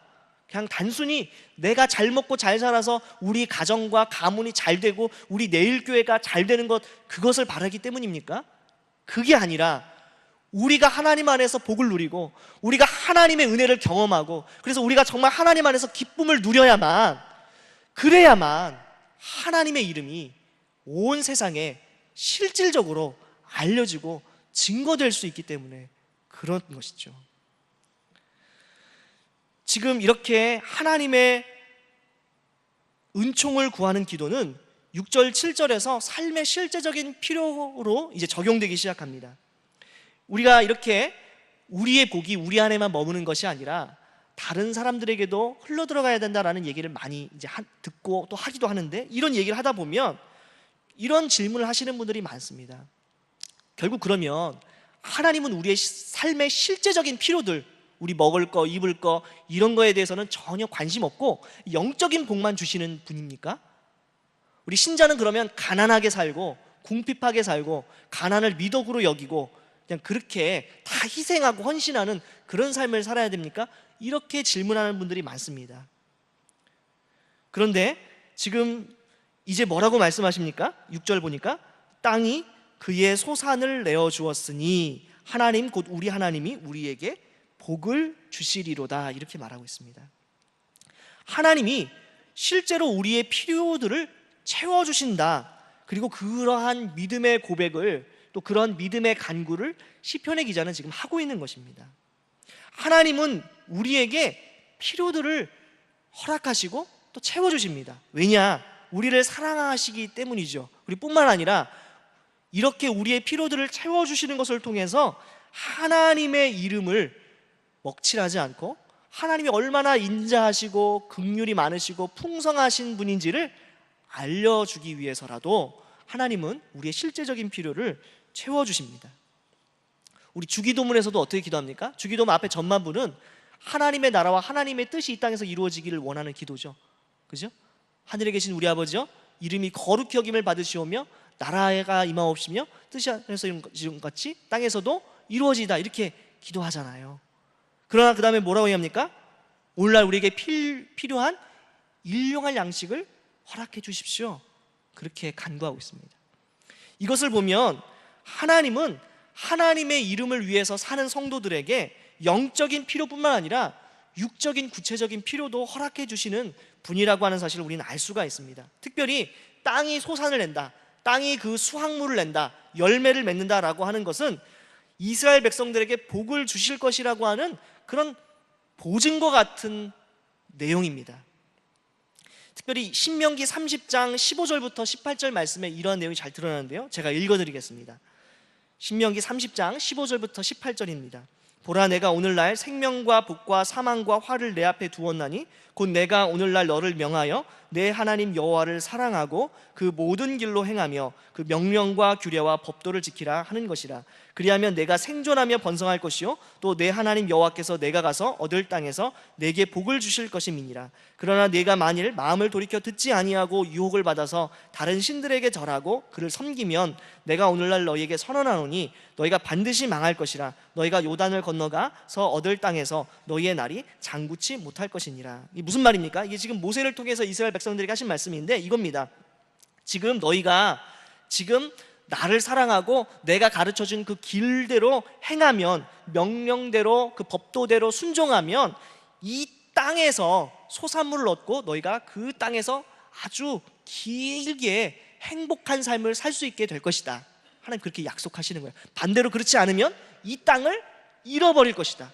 그냥 단순히 내가 잘 먹고 잘 살아서 우리 가정과 가문이 잘 되고 우리 내일 교회가 잘 되는 것, 그것을 바라기 때문입니까? 그게 아니라 우리가 하나님 안에서 복을 누리고 우리가 하나님의 은혜를 경험하고, 그래서 우리가 정말 하나님 안에서 기쁨을 누려야만, 그래야만 하나님의 이름이 온 세상에 실질적으로 알려지고 증거될 수 있기 때문에 그런 것이죠. 지금 이렇게 하나님의 은총을 구하는 기도는 6절, 7절에서 삶의 실제적인 필요로 이제 적용되기 시작합니다. 우리가 이렇게 우리의 복이 우리 안에만 머무는 것이 아니라 다른 사람들에게도 흘러들어가야 된다라는 얘기를 많이 이제 듣고 또 하기도 하는데, 이런 얘기를 하다 보면 이런 질문을 하시는 분들이 많습니다. 결국 그러면 하나님은 우리의 삶의 실제적인 필요들, 우리 먹을 거, 입을 거, 이런 거에 대해서는 전혀 관심 없고 영적인 복만 주시는 분입니까? 우리 신자는 그러면 가난하게 살고 궁핍하게 살고 가난을 미덕으로 여기고 그냥 그렇게 다 희생하고 헌신하는 그런 삶을 살아야 됩니까? 이렇게 질문하는 분들이 많습니다. 그런데 지금 이제 뭐라고 말씀하십니까? 6절 보니까 땅이 그의 소산을 내어 주었으니 하나님 곧 우리 하나님이 우리에게 복을 주시리로다, 이렇게 말하고 있습니다. 하나님이 실제로 우리의 필요들을 채워주신다. 그리고 그러한 믿음의 고백을, 또 그런 믿음의 간구를 시편의 기자는 지금 하고 있는 것입니다. 하나님은 우리에게 필요들을 허락하시고 또 채워주십니다. 왜냐? 우리를 사랑하시기 때문이죠. 우리뿐만 아니라 이렇게 우리의 필요들을 채워주시는 것을 통해서 하나님의 이름을 먹칠하지 않고 하나님이 얼마나 인자하시고 긍휼이 많으시고 풍성하신 분인지를 알려주기 위해서라도 하나님은 우리의 실제적인 필요를 채워주십니다. 우리 주기도문에서도 어떻게 기도합니까? 주기도문 앞에 전반부는 하나님의 나라와 하나님의 뜻이 이 땅에서 이루어지기를 원하는 기도죠. 그죠? 하늘에 계신 우리 아버지여, 이름이 거룩히 여김을 받으시오며 나라가 임하옵시며 뜻이 하늘에서 이룬 같이 땅에서도 이루어지다, 이렇게 기도하잖아요. 그러나 그 다음에 뭐라고 얘기합니까? 오늘날 우리에게 필요한 일용할 양식을 허락해 주십시오, 그렇게 간구하고 있습니다. 이것을 보면 하나님은 하나님의 이름을 위해서 사는 성도들에게 영적인 필요뿐만 아니라 육적인 구체적인 필요도 허락해 주시는 분이라고 하는 사실을 우리는 알 수가 있습니다. 특별히 땅이 소산을 낸다, 땅이 그 수확물을 낸다, 열매를 맺는다라고 하는 것은 이스라엘 백성들에게 복을 주실 것이라고 하는 그런 보증과 같은 내용입니다. 특별히 신명기 30장 15절부터 18절 말씀에 이러한 내용이 잘 드러나는데요, 제가 읽어드리겠습니다. 신명기 30장 15절부터 18절입니다. 보라, 내가 오늘날 생명과 복과 사망과 화를 내 앞에 두었나니 곧 내가 오늘날 너를 명하여 내 하나님 여호와를 사랑하고 그 모든 길로 행하며 그 명령과 규례와 법도를 지키라 하는 것이라. 그리하면 내가 생존하며 번성할 것이요 또 내 하나님 여호와께서 내가 가서 얻을 땅에서 내게 복을 주실 것임이니라. 그러나 내가 만일 마음을 돌이켜 듣지 아니하고 유혹을 받아서 다른 신들에게 절하고 그를 섬기면 내가 오늘날 너희에게 선언하노니 너희가 반드시 망할 것이라. 너희가 요단을 건너가서 얻을 땅에서 너희의 날이 장구치 못할 것이니라. 이게 무슨 말입니까? 이게 지금 모세를 통해서 이스라엘 백성들에게 하신 말씀인데 이겁니다. 지금 너희가 지금 나를 사랑하고 내가 가르쳐준 그 길대로 행하면, 명령대로 그 법도대로 순종하면 이 땅에서 소산물을 얻고 너희가 그 땅에서 아주 길게 행복한 삶을 살 수 있게 될 것이다. 하나님 그렇게 약속하시는 거예요. 반대로 그렇지 않으면 이 땅을 잃어버릴 것이다.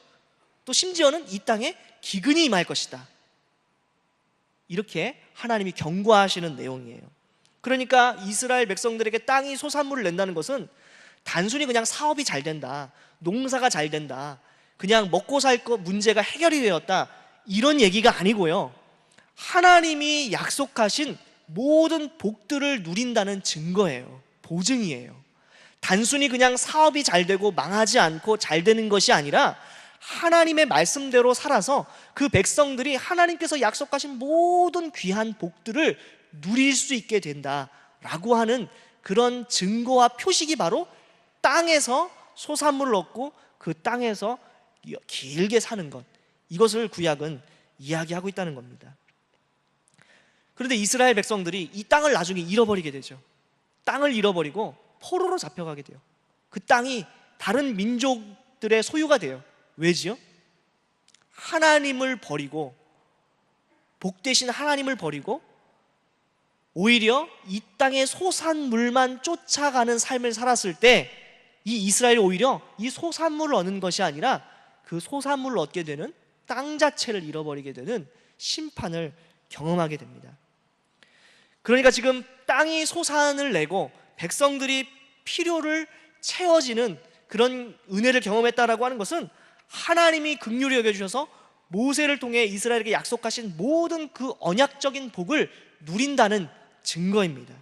또 심지어는 이 땅에 기근이 임할 것이다. 이렇게 하나님이 경고하시는 내용이에요. 그러니까 이스라엘 백성들에게 땅이 소산물을 낸다는 것은 단순히 그냥 사업이 잘 된다, 농사가 잘 된다, 그냥 먹고 살 것 문제가 해결이 되었다, 이런 얘기가 아니고요, 하나님이 약속하신 모든 복들을 누린다는 증거예요. 보증이에요. 단순히 그냥 사업이 잘 되고 망하지 않고 잘 되는 것이 아니라 하나님의 말씀대로 살아서 그 백성들이 하나님께서 약속하신 모든 귀한 복들을 누릴 수 있게 된다라고 하는 그런 증거와 표식이 바로 땅에서 소산물을 얻고 그 땅에서 길게 사는 것, 이것을 구약은 이야기하고 있다는 겁니다. 그런데 이스라엘 백성들이 이 땅을 나중에 잃어버리게 되죠. 땅을 잃어버리고 포로로 잡혀가게 돼요. 그 땅이 다른 민족들의 소유가 돼요. 왜지요? 하나님을 버리고, 복 대신 하나님을 버리고 오히려 이 땅의 소산물만 쫓아가는 삶을 살았을 때 이 이스라엘이 오히려 이 소산물을 얻는 것이 아니라 그 소산물을 얻게 되는 땅 자체를 잃어버리게 되는 심판을 경험하게 됩니다. 그러니까 지금 땅이 소산을 내고 백성들이 필요를 채워지는 그런 은혜를 경험했다라고 하는 것은 하나님이 긍휼히 여겨주셔서 모세를 통해 이스라엘에게 약속하신 모든 그 언약적인 복을 누린다는 증거입니다.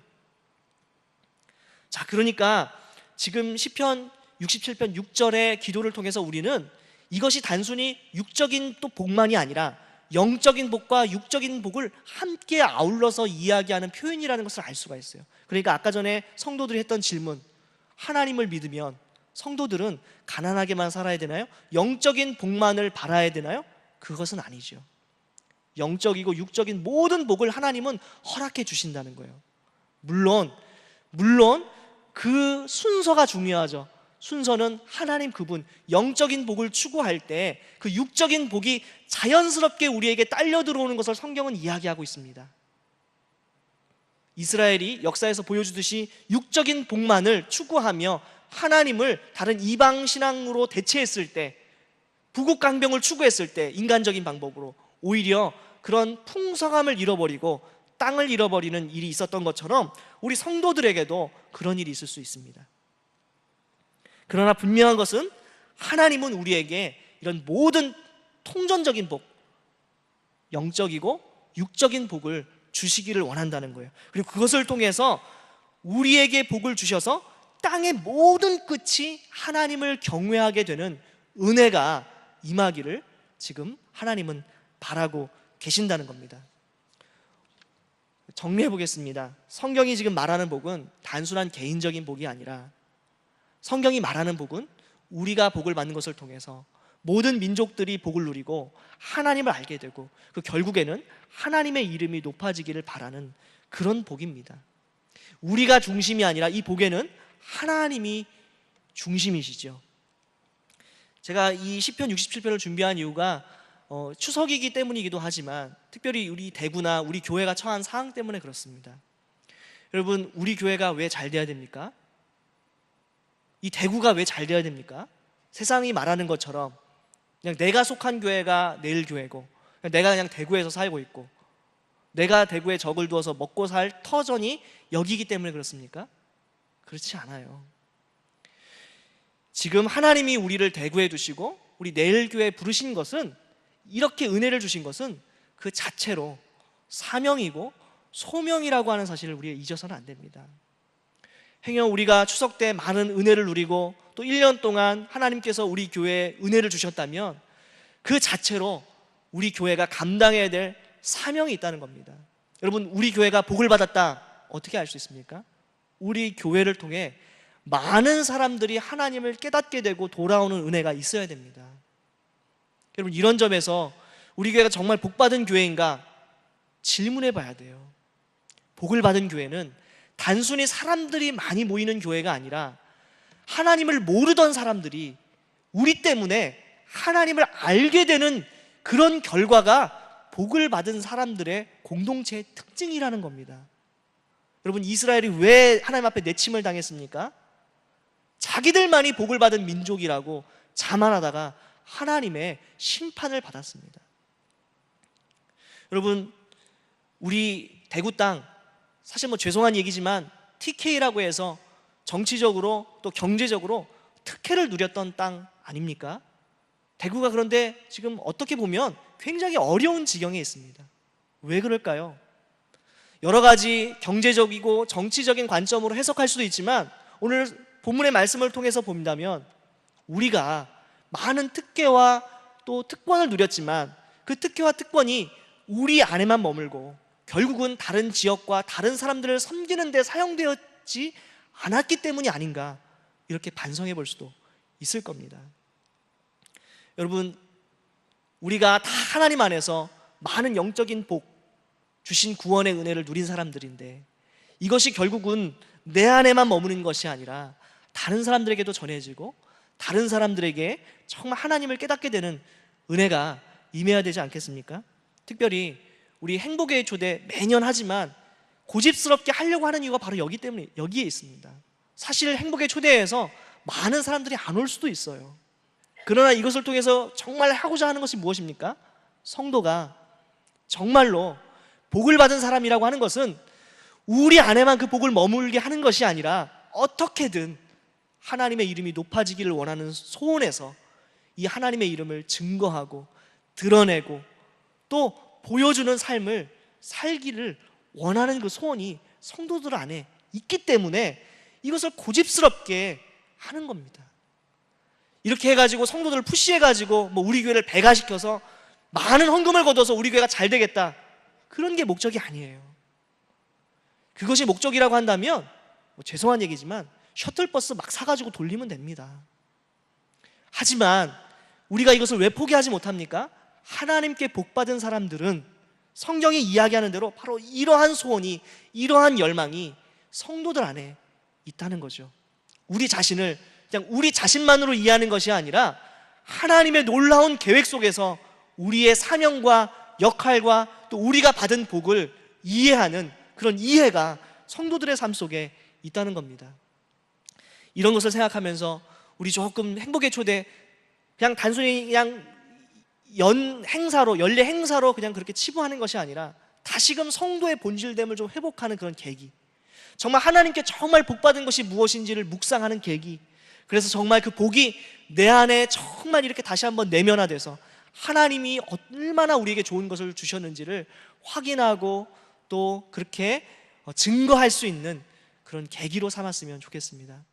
자, 그러니까 지금 시편 67편 6절의 기도를 통해서 우리는 이것이 단순히 육적인 또 복만이 아니라 영적인 복과 육적인 복을 함께 아울러서 이야기하는 표현이라는 것을 알 수가 있어요. 그러니까 아까 전에 성도들이 했던 질문, 하나님을 믿으면 성도들은 가난하게만 살아야 되나요? 영적인 복만을 바라야 되나요? 그것은 아니죠. 영적이고 육적인 모든 복을 하나님은 허락해 주신다는 거예요. 물론 그 순서가 중요하죠. 순서는 하나님 그분, 영적인 복을 추구할 때 그 육적인 복이 자연스럽게 우리에게 딸려 들어오는 것을 성경은 이야기하고 있습니다. 이스라엘이 역사에서 보여주듯이 육적인 복만을 추구하며 하나님을 다른 이방 신앙으로 대체했을 때 부국강병을 추구했을 때 인간적인 방법으로 오히려 그런 풍성함을 잃어버리고 땅을 잃어버리는 일이 있었던 것처럼 우리 성도들에게도 그런 일이 있을 수 있습니다. 그러나 분명한 것은 하나님은 우리에게 이런 모든 통전적인 복, 영적이고 육적인 복을 주시기를 원한다는 거예요. 그리고 그것을 통해서 우리에게 복을 주셔서 땅의 모든 끝이 하나님을 경외하게 되는 은혜가 임하기를 지금 하나님은 바라고 계신다는 겁니다. 정리해 보겠습니다. 성경이 지금 말하는 복은 단순한 개인적인 복이 아니라 성경이 말하는 복은 우리가 복을 받는 것을 통해서 모든 민족들이 복을 누리고 하나님을 알게 되고 그 결국에는 하나님의 이름이 높아지기를 바라는 그런 복입니다. 우리가 중심이 아니라 이 복에는 하나님이 중심이시죠. 제가 이 시편 67편을 준비한 이유가 추석이기 때문이기도 하지만 특별히 우리 대구나 우리 교회가 처한 상황 때문에 그렇습니다. 여러분, 우리 교회가 왜 잘 돼야 됩니까? 이 대구가 왜 잘 돼야 됩니까? 세상이 말하는 것처럼 그냥 내가 속한 교회가 내일 교회고 내가 그냥 대구에서 살고 있고 내가 대구에 적을 두어서 먹고 살 터전이 여기기 때문에 그렇습니까? 그렇지 않아요. 지금 하나님이 우리를 대구에 두시고 우리 내일 교회에 부르신 것은, 이렇게 은혜를 주신 것은 그 자체로 사명이고 소명이라고 하는 사실을 우리가 잊어서는 안 됩니다. 행여 우리가 추석 때 많은 은혜를 누리고 또 1년 동안 하나님께서 우리 교회에 은혜를 주셨다면 그 자체로 우리 교회가 감당해야 될 사명이 있다는 겁니다. 여러분, 우리 교회가 복을 받았다, 어떻게 알 수 있습니까? 우리 교회를 통해 많은 사람들이 하나님을 깨닫게 되고 돌아오는 은혜가 있어야 됩니다. 여러분, 이런 점에서 우리 교회가 정말 복받은 교회인가 질문해 봐야 돼요. 복을 받은 교회는 단순히 사람들이 많이 모이는 교회가 아니라 하나님을 모르던 사람들이 우리 때문에 하나님을 알게 되는 그런 결과가 복을 받은 사람들의 공동체의 특징이라는 겁니다. 여러분, 이스라엘이 왜 하나님 앞에 내침을 당했습니까? 자기들만이 복을 받은 민족이라고 자만하다가 하나님의 심판을 받았습니다. 여러분, 우리 대구 땅, 사실 죄송한 얘기지만 TK라고 해서 정치적으로 또 경제적으로 특혜를 누렸던 땅 아닙니까? 대구가 그런데 지금 어떻게 보면 굉장히 어려운 지경에 있습니다. 왜 그럴까요? 여러 가지 경제적이고 정치적인 관점으로 해석할 수도 있지만 오늘 본문의 말씀을 통해서 본다면 우리가 많은 특혜와 또 특권을 누렸지만 그 특혜와 특권이 우리 안에만 머물고 결국은 다른 지역과 다른 사람들을 섬기는 데 사용되었지 않았기 때문이 아닌가, 이렇게 반성해 볼 수도 있을 겁니다. 여러분, 우리가 다 하나님 안에서 많은 영적인 복 주신 구원의 은혜를 누린 사람들인데 이것이 결국은 내 안에만 머무는 것이 아니라 다른 사람들에게도 전해지고 다른 사람들에게 정말 하나님을 깨닫게 되는 은혜가 임해야 되지 않겠습니까? 특별히 우리 행복의 초대 매년 하지만 고집스럽게 하려고 하는 이유가 바로 여기에 있습니다. 사실 행복의 초대에서 많은 사람들이 안 올 수도 있어요. 그러나 이것을 통해서 정말 하고자 하는 것이 무엇입니까? 성도가 정말로 복을 받은 사람이라고 하는 것은 우리 안에만 그 복을 머물게 하는 것이 아니라 어떻게든 하나님의 이름이 높아지기를 원하는 소원에서 이 하나님의 이름을 증거하고 드러내고 또 보여주는 삶을 살기를 원하는 그 소원이 성도들 안에 있기 때문에 이것을 고집스럽게 하는 겁니다. 이렇게 해가지고 성도들을 푸시해가지고 우리 교회를 배가시켜서 많은 헌금을 거둬서 우리 교회가 잘 되겠다, 그런 게 목적이 아니에요. 그것이 목적이라고 한다면 죄송한 얘기지만 셔틀버스 막 사가지고 돌리면 됩니다. 하지만 우리가 이것을 왜 포기하지 못합니까? 하나님께 복받은 사람들은 성경이 이야기하는 대로 바로 이러한 소원이, 이러한 열망이 성도들 안에 있다는 거죠. 우리 자신을 그냥 우리 자신만으로 이해하는 것이 아니라 하나님의 놀라운 계획 속에서 우리의 사명과 역할과 또 우리가 받은 복을 이해하는 그런 이해가 성도들의 삶 속에 있다는 겁니다. 이런 것을 생각하면서 우리 조금 행복의 초대 그냥 단순히 그냥 연례 행사로 그냥 그렇게 치부하는 것이 아니라 다시금 성도의 본질됨을 좀 회복하는 그런 계기, 정말 하나님께 정말 복받은 것이 무엇인지를 묵상하는 계기, 그래서 정말 그 복이 내 안에 정말 이렇게 다시 한번 내면화돼서 하나님이 얼마나 우리에게 좋은 것을 주셨는지를 확인하고 또 그렇게 증거할 수 있는 그런 계기로 삼았으면 좋겠습니다.